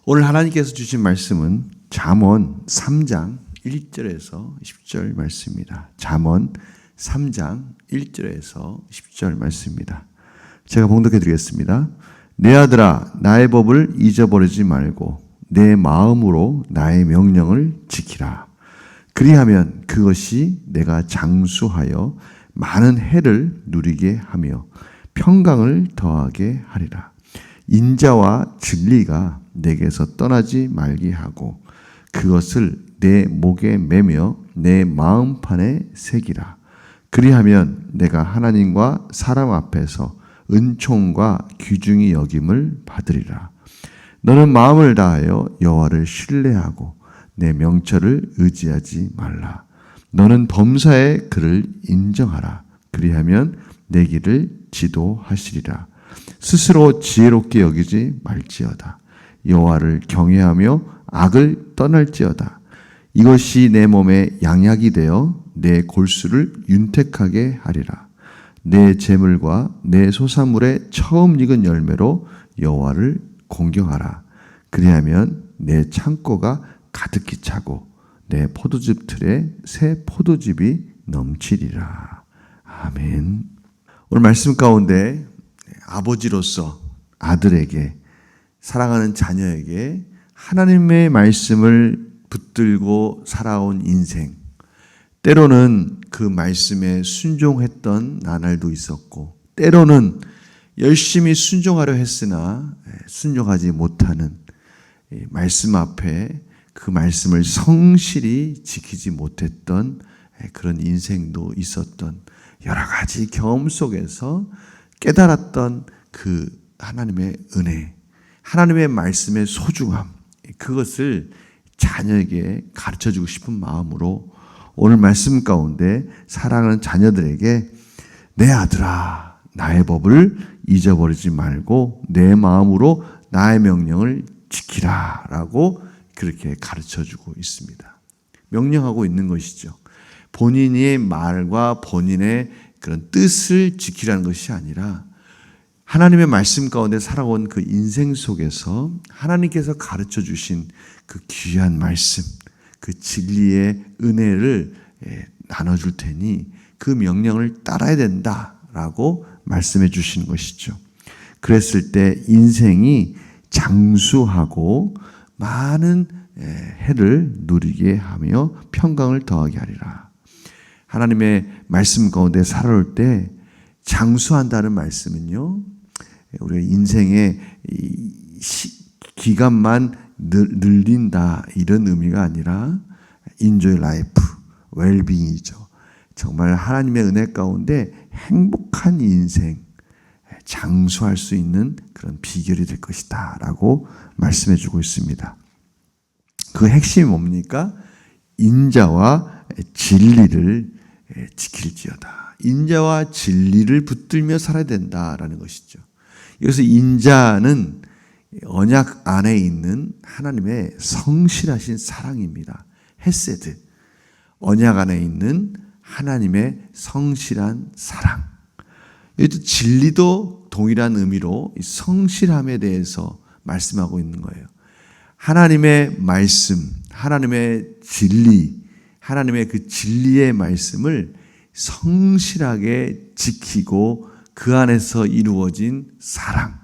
오늘 하나님께서 주신 말씀은 잠언 3장 1절에서 10절 말씀입니다. 잠언 3장 1절에서 10절 말씀입니다. 제가 봉독해 드리겠습니다. 내 아들아, 나의 법을 잊어버리지 말고 내 마음으로 나의 명령을 지키라. 그리하면 그것이 내가 장수하여 많은 해를 누리게 하며 평강을 더하게 하리라. 인자와 진리가 내게서 떠나지 말게 하고 그것을 내 목에 매며 내 마음판에 새기라. 그리하면 내가 하나님과 사람 앞에서 은총과 귀중히 여김을 받으리라. 너는 마음을 다하여 여호와를 신뢰하고 내 명철을 의지하지 말라. 너는 범사의 그를 인정하라. 그리하면 내 길을 지도하시리라. 스스로 지혜롭게 여기지 말지어다. 여호와를 경외하며 악을 떠날지어다. 이것이 내 몸에 양약이 되어 내 골수를 윤택하게 하리라. 내 재물과 내 소산물의 처음 익은 열매로 여호와를 공경하라. 그리하면 내 창고가 가득히 차고 내 포도즙 틀에 새 포도즙이 넘치리라. 아멘. 오늘 말씀 가운데 아버지로서 아들에게, 사랑하는 자녀에게 하나님의 말씀을 붙들고 살아온 인생, 때로는 그 말씀에 순종했던 나날도 있었고 때로는 열심히 순종하려 했으나 순종하지 못하는 말씀 앞에 그 말씀을 성실히 지키지 못했던 그런 인생도 있었던 여러 가지 경험 속에서 깨달았던 그 하나님의 은혜, 하나님의 말씀의 소중함, 그것을 자녀에게 가르쳐주고 싶은 마음으로 오늘 말씀 가운데 사랑하는 자녀들에게 내 아들아, 나의 법을 잊어버리지 말고 내 마음으로 나의 명령을 지키라 라고 그렇게 가르쳐주고 있습니다. 명령하고 있는 것이죠. 본인의 말과 본인의 그런 뜻을 지키라는 것이 아니라 하나님의 말씀 가운데 살아온 그 인생 속에서 하나님께서 가르쳐 주신 그 귀한 말씀, 그 진리의 은혜를 나눠줄 테니 그 명령을 따라야 된다라고 말씀해 주시는 것이죠. 그랬을 때 인생이 장수하고 많은 해를 누리게 하며 평강을 더하게 하리라. 하나님의 말씀 가운데 살아올 때 장수한다는 말씀은요, 우리가 인생의 기간만 늘린다 이런 의미가 아니라 enjoy life, well-being이죠. 정말 하나님의 은혜 가운데 행복한 인생, 장수할 수 있는 그런 비결이 될 것이다 라고 말씀해 주고 있습니다. 그 핵심이 뭡니까? 인자와 진리를 지킬지어다. 인자와 진리를 붙들며 살아야 된다라는 것이죠. 여기서 인자는 언약 안에 있는 하나님의 성실하신 사랑입니다. 헤세드, 언약 안에 있는 하나님의 성실한 사랑. 여기도 진리도 동일한 의미로 성실함에 대해서 말씀하고 있는 거예요. 하나님의 말씀, 하나님의 진리, 하나님의 그 진리의 말씀을 성실하게 지키고 그 안에서 이루어진 사랑,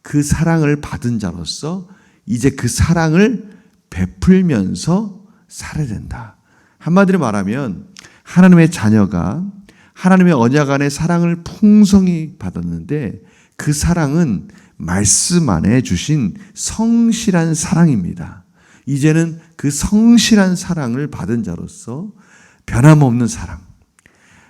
그 사랑을 받은 자로서 이제 그 사랑을 베풀면서 살아야 된다. 한마디로 말하면 하나님의 자녀가 하나님의 언약 안에 사랑을 풍성히 받았는데 그 사랑은 말씀 안에 주신 성실한 사랑입니다. 이제는 그 성실한 사랑을 받은 자로서 변함없는 사랑,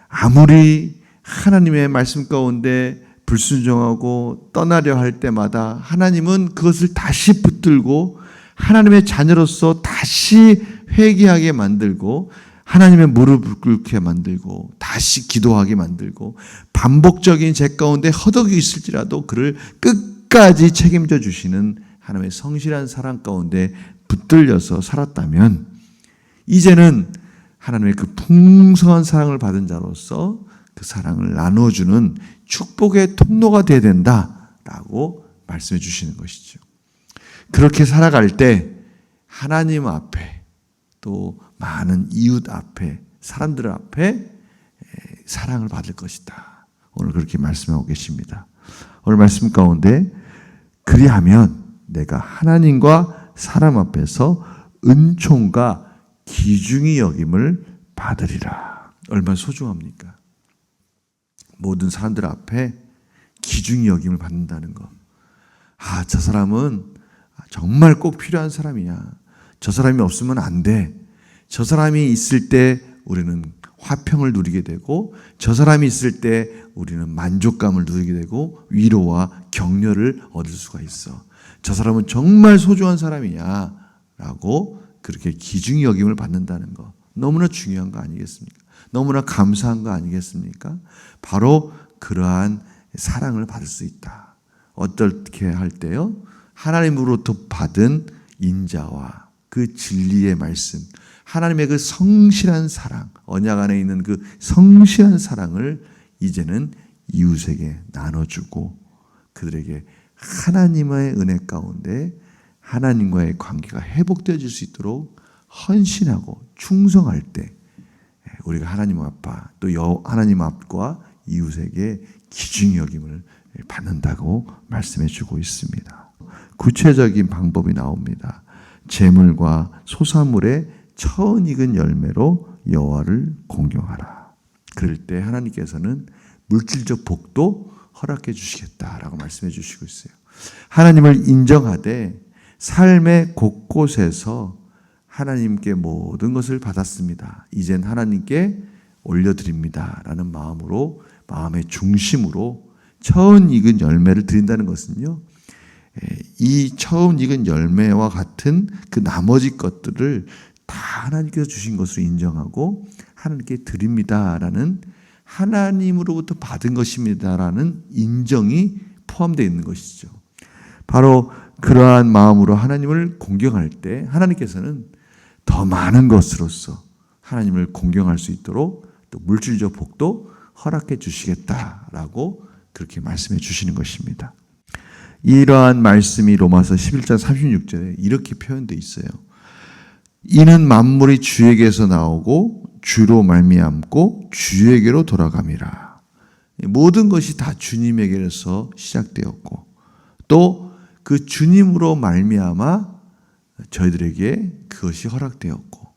아무리 하나님의 말씀 가운데 불순종하고 떠나려 할 때마다 하나님은 그것을 다시 붙들고 하나님의 자녀로서 다시 회개하게 만들고 하나님의 무릎을 꿇게 만들고 다시 기도하게 만들고 반복적인 죄 가운데 허덕이 있을지라도 그를 끝까지 책임져 주시는 하나님의 성실한 사랑 가운데 붙들려서 살았다면 이제는 하나님의 그 풍성한 사랑을 받은 자로서 그 사랑을 나눠주는 축복의 통로가 되어야 된다라고 말씀해 주시는 것이죠. 그렇게 살아갈 때 하나님 앞에 또 많은 이웃 앞에 사람들 앞에 사랑을 받을 것이다. 오늘 그렇게 말씀하고 계십니다. 오늘 말씀 가운데 그리하면 내가 하나님과 사람 앞에서 은총과 귀중히 여김을 받으리라. 얼마나 소중합니까? 모든 사람들 앞에 귀중히 여김을 받는다는 것. 저 사람은 정말 꼭 필요한 사람이야. 저 사람이 없으면 안 돼. 저 사람이 있을 때 우리는 화평을 누리게 되고, 저 사람이 있을 때 우리는 만족감을 누리게 되고 위로와 격려를 얻을 수가 있어. 저 사람은 정말 소중한 사람이야 라고 그렇게 귀중히 여김을 받는다는 거, 너무나 중요한 거 아니겠습니까? 너무나 감사한 거 아니겠습니까? 바로 그러한 사랑을 받을 수 있다. 어떻게 할 때요? 하나님으로부터 받은 인자와 그 진리의 말씀, 하나님의 그 성실한 사랑, 언약 안에 있는 그 성실한 사랑을 이제는 이웃에게 나눠주고 그들에게 하나님의 은혜 가운데 하나님과의 관계가 회복되어질 수 있도록 헌신하고 충성할 때 우리가 하나님 앞과 또 하나님 앞과 이웃에게 귀중히 여김을 받는다고 말씀해 주고 있습니다. 구체적인 방법이 나옵니다. 재물과 소사물의 처음 익은 열매로 여호와를 공경하라. 그럴 때 하나님께서는 물질적 복도 허락해 주시겠다라고 말씀해 주시고 있어요. 하나님을 인정하되 삶의 곳곳에서 하나님께 모든 것을 받았습니다. 이젠 하나님께 올려드립니다 라는 마음으로, 마음의 중심으로 처음 익은 열매를 드린다는 것은요, 이 처음 익은 열매와 같은 그 나머지 것들을 다 하나님께서 주신 것으로 인정하고 하나님께 드립니다라는, 하나님으로부터 받은 것입니다라는 인정이 포함되어 있는 것이죠. 바로 그러한 마음으로 하나님을 공경할 때 하나님께서는 더 많은 것으로서 하나님을 공경할 수 있도록 또 물질적 복도 허락해 주시겠다라고 그렇게 말씀해 주시는 것입니다. 이러한 말씀이 로마서 11장 36절에 이렇게 표현되어 있어요. 이는 만물이 주에게서 나오고 주로 말미암고 주에게로 돌아감이라. 모든 것이 다 주님에게서 시작되었고 또 그 주님으로 말미암아 저희들에게 그것이 허락되었고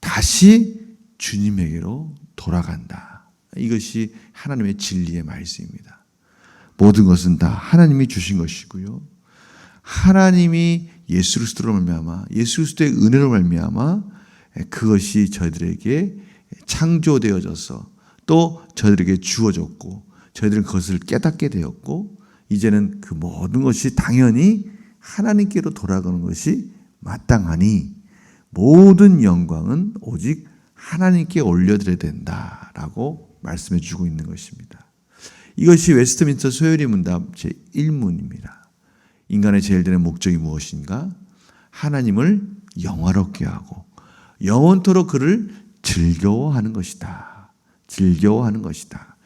다시 주님에게로 돌아간다. 이것이 하나님의 진리의 말씀입니다. 모든 것은 다 하나님이 주신 것이고요. 하나님이 예수 그리스도로 말미암아, 예수 그리스도의 은혜로 말미암아 그것이 저희들에게 창조되어져서 또 저희들에게 주어졌고 저희들은 그것을 깨닫게 되었고 이제는 그 모든 것이 당연히 하나님께로 돌아가는 것이 마땅하니 모든 영광은 오직 하나님께 올려드려야 된다라고 말씀해 주고 있는 것입니다. 이것이 웨스트민스터 소요리 문답 제1문입니다. 인간의 제일 되는 목적이 무엇인가? 하나님을 영화롭게 하고 영원토록 그를 즐거워하는 것이다. 즐거워하는 것이다.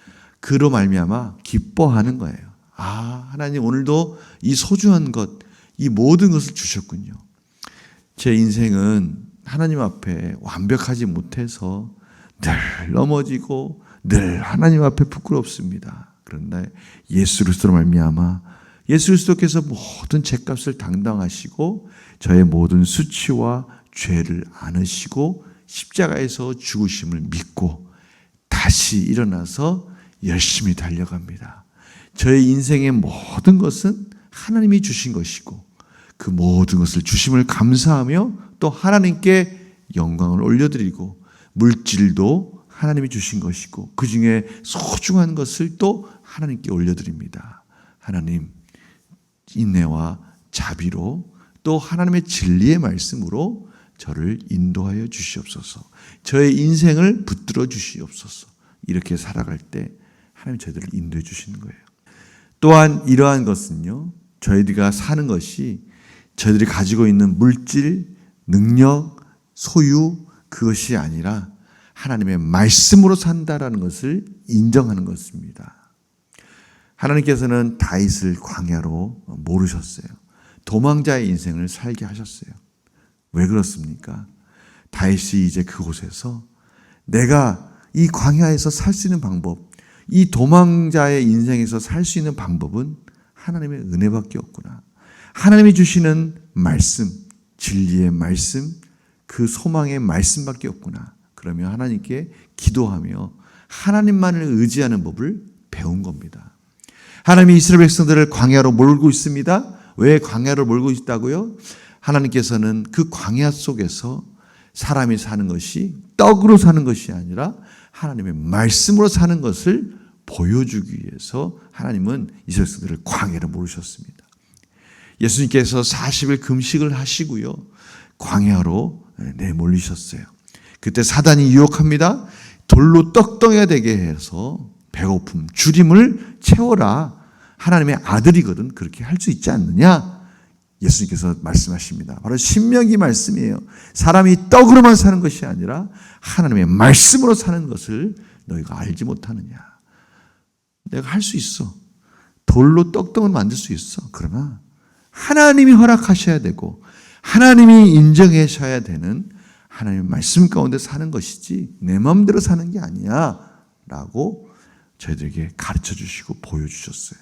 그로 말미암아 기뻐하는 거예요. 하나님 오늘도 이 소중한 것, 이 모든 것을 주셨군요. 제 인생은 하나님 앞에 완벽하지 못해서 늘 넘어지고 늘 하나님 앞에 부끄럽습니다. 그런데 예수 그리스도로 말미암아 예수 그리스도께서 모든 죄값을 당당하시고 저의 모든 수치와 죄를 안으시고 십자가에서 죽으심을 믿고 다시 일어나서 열심히 달려갑니다. 저의 인생의 모든 것은 하나님이 주신 것이고 그 모든 것을 주심을 감사하며 또 하나님께 영광을 올려드리고 물질도 하나님이 주신 것이고 그 중에 소중한 것을 또 하나님께 올려드립니다. 하나님 인내와 자비로 또 하나님의 진리의 말씀으로 저를 인도하여 주시옵소서. 저의 인생을 붙들어 주시옵소서. 이렇게 살아갈 때 하나님 저희들을 인도해 주시는 거예요. 또한 이러한 것은요, 저희들이 사는 것이 저희들이 가지고 있는 물질, 능력, 소유 그것이 아니라 하나님의 말씀으로 산다라는 것을 인정하는 것입니다. 하나님께서는 다윗을 광야로 모르셨어요. 도망자의 인생을 살게 하셨어요. 왜 그렇습니까? 다윗이 이제 그곳에서 내가 이 광야에서 살 수 있는 방법, 이 도망자의 인생에서 살 수 있는 방법은 하나님의 은혜밖에 없구나. 하나님이 주시는 말씀, 진리의 말씀, 그 소망의 말씀밖에 없구나. 그러면 하나님께 기도하며 하나님만을 의지하는 법을 배운 겁니다. 하나님이 이스라엘 백성들을 광야로 몰고 있습니다. 왜 광야로 몰고 있다고요? 하나님께서는 그 광야 속에서 사람이 사는 것이 떡으로 사는 것이 아니라 하나님의 말씀으로 사는 것을 보여주기 위해서 하나님은 이스라엘 백성들을 광야로 모르셨습니다. 예수님께서 40일 금식을 하시고요. 광야로 내몰리셨어요. 그때 사단이 유혹합니다. 돌로 떡덩이가 되게 해서 배고픔, 주림을 채워라. 하나님의 아들이거든 그렇게 할 수 있지 않느냐? 예수님께서 말씀하십니다. 바로 신명기 말씀이에요. 사람이 떡으로만 사는 것이 아니라 하나님의 말씀으로 사는 것을 너희가 알지 못하느냐? 내가 할 수 있어. 돌로 떡덩이를 만들 수 있어. 그러나 하나님이 허락하셔야 되고 하나님이 인정하셔야 되는 하나님의 말씀 가운데 사는 것이지 내 마음대로 사는 게 아니야 라고 저희들에게 가르쳐 주시고 보여주셨어요.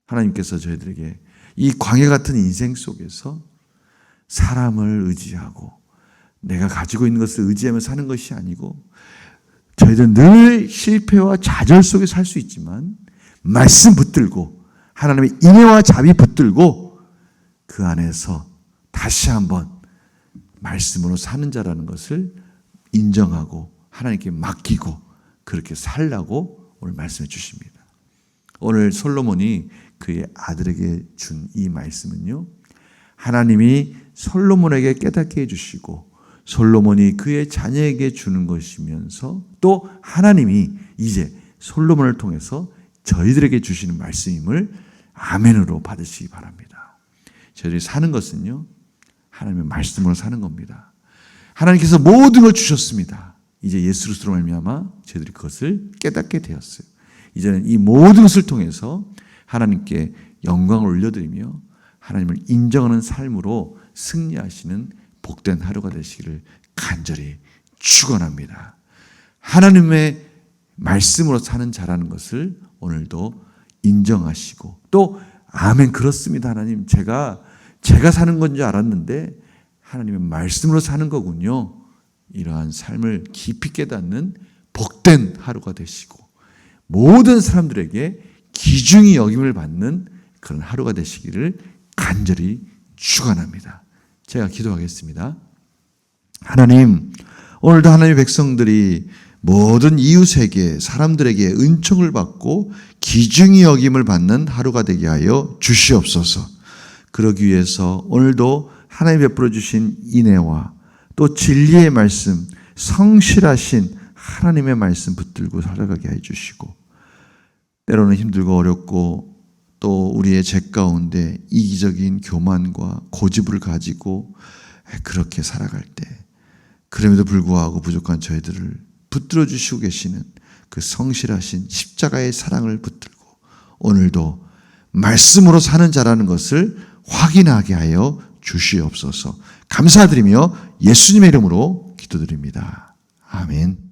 하나님께서 저희들에게 이 광야 같은 인생 속에서 사람을 의지하고 내가 가지고 있는 것을 의지하며 사는 것이 아니고 저희들은 늘 실패와 좌절 속에 살 수 있지만 말씀 붙들고 하나님의 인애와 자비 붙들고 그 안에서 다시 한번 말씀으로 사는 자라는 것을 인정하고 하나님께 맡기고 그렇게 살라고 오늘 말씀해 주십니다. 오늘 솔로몬이 그의 아들에게 준 이 말씀은요, 하나님이 솔로몬에게 깨닫게 해주시고 솔로몬이 그의 자녀에게 주는 것이면서 또 하나님이 이제 솔로몬을 통해서 저희들에게 주시는 말씀임을 아멘으로 받으시기 바랍니다. 저희들이 사는 것은요, 하나님의 말씀으로 사는 겁니다. 하나님께서 모든 걸 주셨습니다. 이제 예수 그리스도로 말미암아 저희들이 그것을 깨닫게 되었어요. 이제는 이 모든 것을 통해서 하나님께 영광을 올려드리며 하나님을 인정하는 삶으로 승리하시는 복된 하루가 되시기를 간절히 축원합니다. 하나님의 말씀으로 사는 자라는 것을 오늘도 인정하시고 또 아멘 그렇습니다. 하나님 제가 사는 건 줄 알았는데 하나님의 말씀으로 사는 거군요. 이러한 삶을 깊이 깨닫는 복된 하루가 되시고 모든 사람들에게 귀중히 여김을 받는 그런 하루가 되시기를 간절히 축원합니다. 제가 기도하겠습니다. 하나님, 오늘도 하나님의 백성들이 모든 이웃에게 사람들에게 은총을 받고 귀중히 여김을 받는 하루가 되게 하여 주시옵소서. 그러기 위해서 오늘도 하나님 베풀어 주신 인애와 또 진리의 말씀, 성실하신 하나님의 말씀 붙들고 살아가게 해주시고 때로는 힘들고 어렵고 또 우리의 죄 가운데 이기적인 교만과 고집을 가지고 그렇게 살아갈 때 그럼에도 불구하고 부족한 저희들을 붙들어 주시고 계시는 그 성실하신 십자가의 사랑을 붙들고 오늘도 말씀으로 사는 자라는 것을 확인하게 하여 주시옵소서. 감사드리며 예수님의 이름으로 기도드립니다. 아멘.